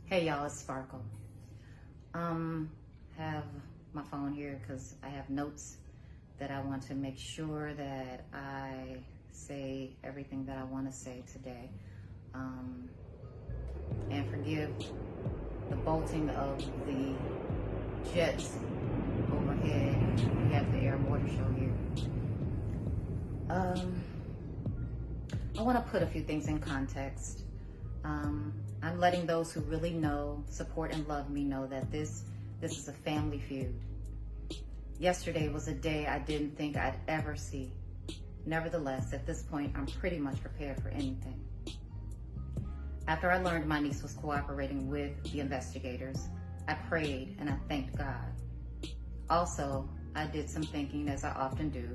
Hey y'all, it's Sparkle. Have my phone here because I have notes that I want to make sure that I say everything that I want to say today. And forgive the bolting of the jets overhead. We have the air mortar show here. I want to put a few things in context. I'm letting those who really know, support, and love me know that this is a family feud. Yesterday was a day I didn't think I'd ever see. Nevertheless, at this point, I'm pretty much prepared for anything. After I learned my niece was cooperating with the investigators, I prayed and I thanked God. Also, I did some thinking, as I often do,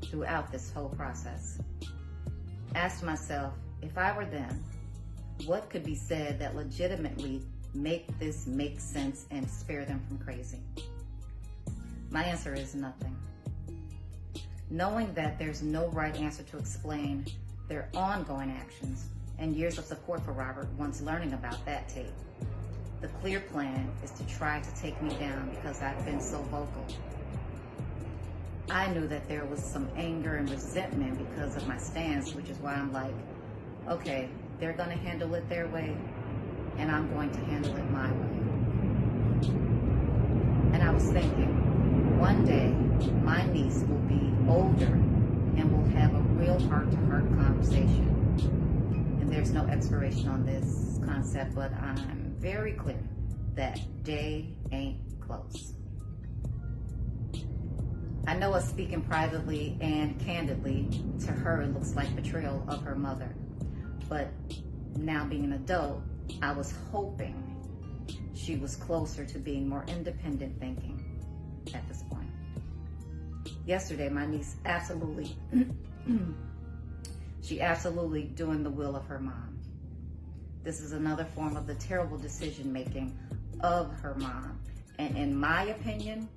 throughout this whole process. Asked myself, if I were them, what could be said that legitimately make this make sense and spare them from crazy? My answer is nothing. Knowing that there's no right answer to explain their ongoing actions and years of support for Robert once learning about that tape, the clear plan is to try to take me down because I've been so vocal. I knew that there was some anger and resentment because of my stance, which is why I'm like, okay, they're going to handle it their way, and I'm going to handle it my way. And I was thinking, one day, my niece will be older and we'll have a real heart-to-heart conversation. And there's no expiration on this concept, but I'm very clear that day ain't close. I know us speaking privately and candidly to her looks like betrayal of her mother. But now being an adult, I was hoping she was closer to being more independent thinking at this point. Yesterday, my niece absolutely doing the will of her mom. This is another form of the terrible decision making of her mom. And in my opinion,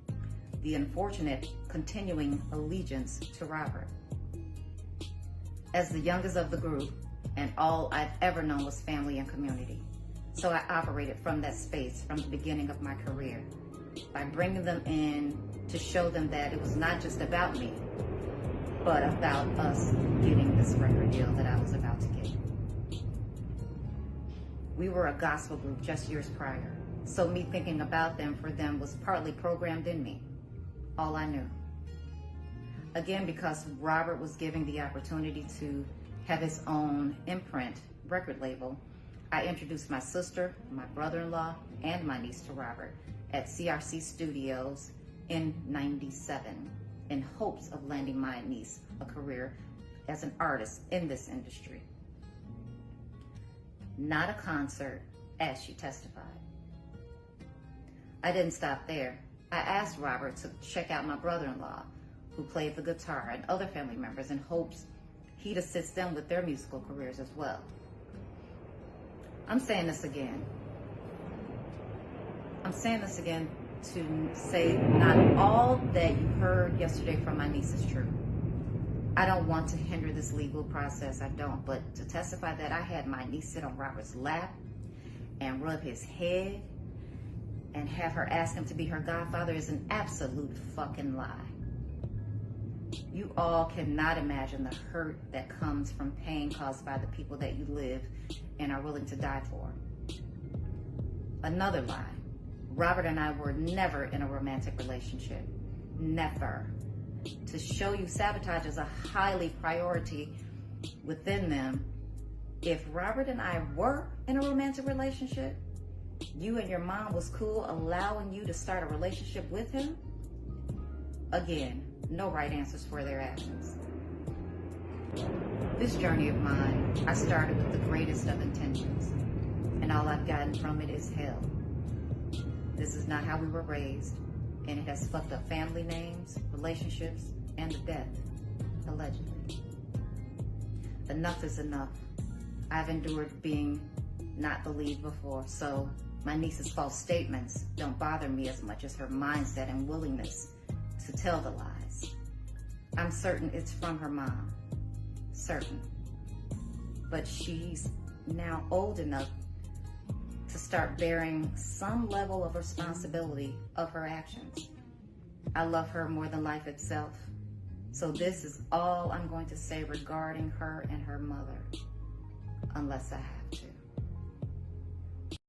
the unfortunate continuing allegiance to Robert. As the youngest of the group, and all I've ever known was family and community. So I operated from that space from the beginning of my career by bringing them in to show them that it was not just about me, but about us getting this record deal that I was about to get. We were a gospel group just years prior, so me thinking about them for them was partly programmed in me, all I knew. Again, because Robert was giving the opportunity to have his own imprint record label, I introduced my sister, my brother-in-law, and my niece to Robert at CRC Studios in '97 in hopes of landing my niece a career as an artist in this industry. Not a concert, as she testified. I didn't stop there. I asked Robert to check out my brother-in-law, who played the guitar, and other family members in hopes he'd assist them with their musical careers as well. I'm saying this again to say not all that you heard yesterday from my niece is true. I don't want to hinder this legal process, I don't, but to testify that I had my niece sit on Robert's lap and rub his head and have her ask him to be her godfather is an absolute fucking lie. You all cannot imagine the hurt that comes from pain caused by the people that you live and are willing to die for. Another lie. Robert and I were never in a romantic relationship. Never. To show you sabotage is a highly priority within them. If Robert and I were in a romantic relationship, you and your mom was cool allowing you to start a relationship with him? Again, no right answers for their actions. This journey of mine, I started with the greatest of intentions, and all I've gotten from it is hell. This is not how we were raised, and it has fucked up family names, relationships, and the death, allegedly. Enough is enough. I've endured being not believed before, so my niece's false statements don't bother me as much as her mindset and willingness to tell the lies. I'm certain it's from her mom. Certain. But she's now old enough to start bearing some level of responsibility of her actions. I love her more than life itself. So this is all I'm going to say regarding her and her mother, unless I have to.